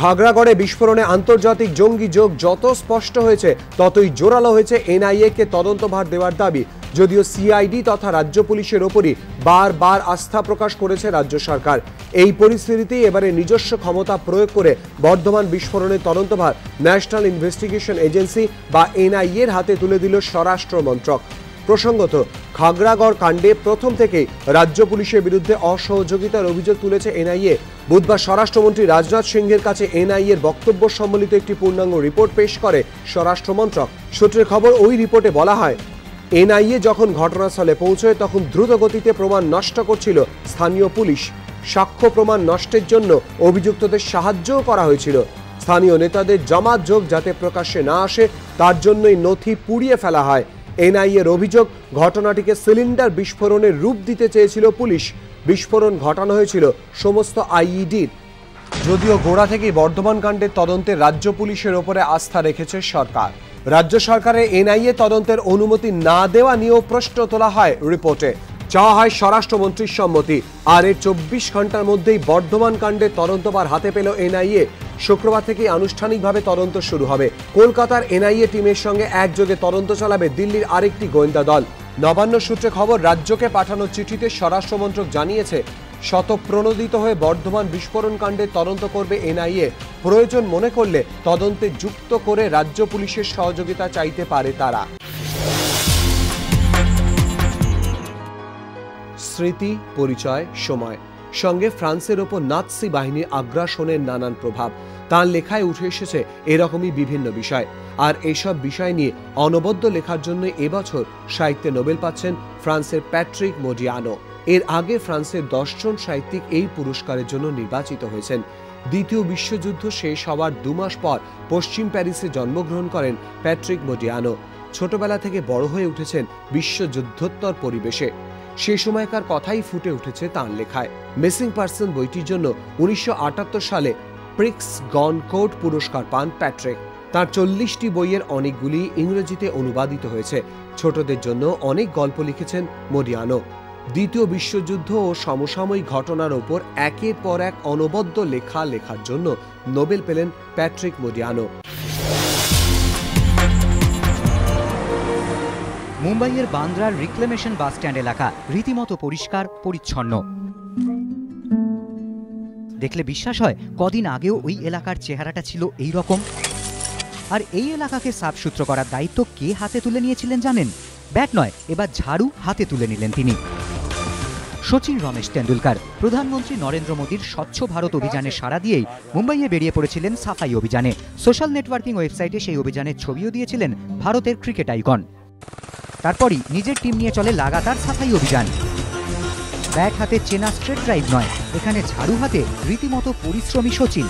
খাগড়াগড়ে বিস্ফোরণে আন্তর্জাতিক জঙ্গি যোগ যত স্পষ্ট হয়েছে ততই জোরালো হয়েছে এনআইএ-কে তদন্তভার দেওয়ার দাবি। যদিও সিআইডি তথা রাজ্য পুলিশের ওপরই বারবার আস্থা প্রকাশ করেছে রাজ্য সরকার। এই পরিস্থিতিতে এবারে নিজস্ব ক্ষমতা প্রয়োগ করে বর্ধমান বিস্ফোরণের তদন্তভার ন্যাশনাল ইনভেস্টিগেশন এজেন্সি বা এনআইএ-র হাতে তুলে দিল স্বরাষ্ট্র মন্ত্রক। প্রসঙ্গত, খাগড়াগড় কাণ্ডে প্রথম থেকেই রাজ্য পুলিশের বিরুদ্ধে অসহযোগিতার অভিযোগ তুলেছে এনআইএ। বুধবার স্বরাষ্ট্রমন্ত্রী রাজনাথ সিংহের কাছে এনআইএর বক্তব্য সম্বলিত একটি পূর্ণাঙ্গ রিপোর্ট পেশ করে স্বরাষ্ট্র মন্ত্রক। সূত্রের খবর, ওই রিপোর্টে বলা হয়, এনআইএ যখন ঘটনাস্থলে পৌঁছয় তখন দ্রুত গতিতে প্রমাণ নষ্ট করছিল স্থানীয় পুলিশ। সাক্ষ্য প্রমাণ নষ্টের জন্য অভিযুক্তদের সাহায্যও করা হয়েছিল। স্থানীয় নেতাদের জমাত যোগ যাতে প্রকাশ্যে না আসে তার জন্যই নথি পুড়িয়ে ফেলা হয়। এনআইএর অভিযোগ, ঘটনাটিকে সিলিন্ডার বিস্ফোরণের রূপ দিতে চেয়েছিল পুলিশ। বিস্ফোরণ ঘটানো হয়েছিল সমস্ত আইইডির। যদিও গোড়া থেকেই বর্ধমান কাণ্ডের তদন্তে রাজ্য পুলিশের ওপরে আস্থা রেখেছে সরকার। রাজ্য সরকারের এনআইএ তদন্তের অনুমতি না দেওয়া নিয়েও প্রশ্ন তোলা হয় রিপোর্টে। চাওয়া হয় স্বরাষ্ট্রমন্ত্রীর সম্মতি। আর এর 24 ঘন্টার মধ্যেই বর্ধমান কাণ্ডের তদন্তভার হাতে পেল এনআইএ। শুক্রবার থেকেই আনুষ্ঠানিকভাবে তদন্ত শুরু হবে। কলকাতার এনআইএ টিমের সঙ্গে একযোগে তদন্ত চালাবে দিল্লির আরেকটি গোয়েন্দা দল। নবান্ন সূত্রে খবর, রাজ্যকে পাঠানো চিঠিতে স্বরাষ্ট্রমন্ত্রক জানিয়েছে, শতপ্রণোদিত হয়ে বর্ধমান বিস্ফোরণ কাণ্ডের তদন্ত করবে এনআইএ। প্রয়োজন মনে করলে তদন্তে যুক্ত করে রাজ্য পুলিশের সহযোগিতা চাইতে পারে তারা। স্মৃতি, পরিচয়, সময়, সঙ্গে ফ্রান্সের ওপর নাৎসি বাহিনীর আগ্রাসনের নানান প্রভাব তাঁর লেখায় উঠে এসেছে এরকমই বিভিন্ন বিষয়। আর এইসব বিষয় নিয়ে অনবদ্য লেখার জন্য এবছর সাহিত্যে নোবেল পাচ্ছেন ফ্রান্সের প্যাট্রিক মোডিয়ানো। এর আগে ফ্রান্সের 10 জন সাহিত্যিক এই পুরস্কারের জন্য নির্বাচিত হয়েছেন। দ্বিতীয় বিশ্বযুদ্ধ শেষ হওয়ার 2 মাস পর পশ্চিম প্যারিসে জন্মগ্রহণ করেন প্যাট্রিক মোডিয়ানো। ছোটবেলা থেকে বড় হয়ে উঠেছেন বিশ্বযুদ্ধোত্তর পরিবেশে। সে সময়কার কথাই ফুটে উঠেছে তাঁর লেখায়। মিসিং পার্সন বইটির জন্য 1978 সালে প্রিক্স গনকোর্ট পুরস্কার পান প্যাট্রিক। তার 40টি বইয়ের অনেকগুলি ইংরেজিতে অনুবাদিত হয়েছে। ছোটদের জন্য অনেক গল্প লিখেছেন মোডিয়ানো। দ্বিতীয় বিশ্বযুদ্ধ ও সমসাময়িক ঘটনার ওপর একের পর এক অনবদ্য লেখার জন্য নোবেল পেলেন প্যাট্রিক মোডিয়ানো। মুম্বাইয়ের বান্দ্রার রিক্লেমেশন বাস স্ট্যান্ড এলাকা রীতিমতো পরিষ্কার পরিচ্ছন্ন। দেখলে বিশ্বাস হয় কদিন আগেও ওই এলাকার চেহারাটা ছিল এই রকম। আর এই এলাকাকে সাফসুতরো করার দায়িত্ব কে হাতে তুলে নিয়েছিলেন জানেন? ব্যাট নয়, এবার ঝাড়ু হাতে তুলে নিলেন তিনি। সচিন রমেশ তেন্ডুলকর প্রধানমন্ত্রী নরেন্দ্র মোদীর স্বচ্ছ ভারত অভিযানে সাড়া দিয়েই মুম্বাইয়ে বেরিয়ে পড়েছিলেন সাফাই অভিযানে। সোশ্যাল নেটওয়ার্কিং ওয়েবসাইটে সেই অভিযানের ছবিও দিয়েছিলেন ভারতের ক্রিকেট আইকন। তারপরই নিজের টিম নিয়ে চলে লাগাতার সাফাই অভিযান। ব্যাট হাতে চেনা স্ট্রেট ড্রাইভ নয়, এখানে ঝাড়ু হাতে রীতিমতো পরিশ্রমী সচিন।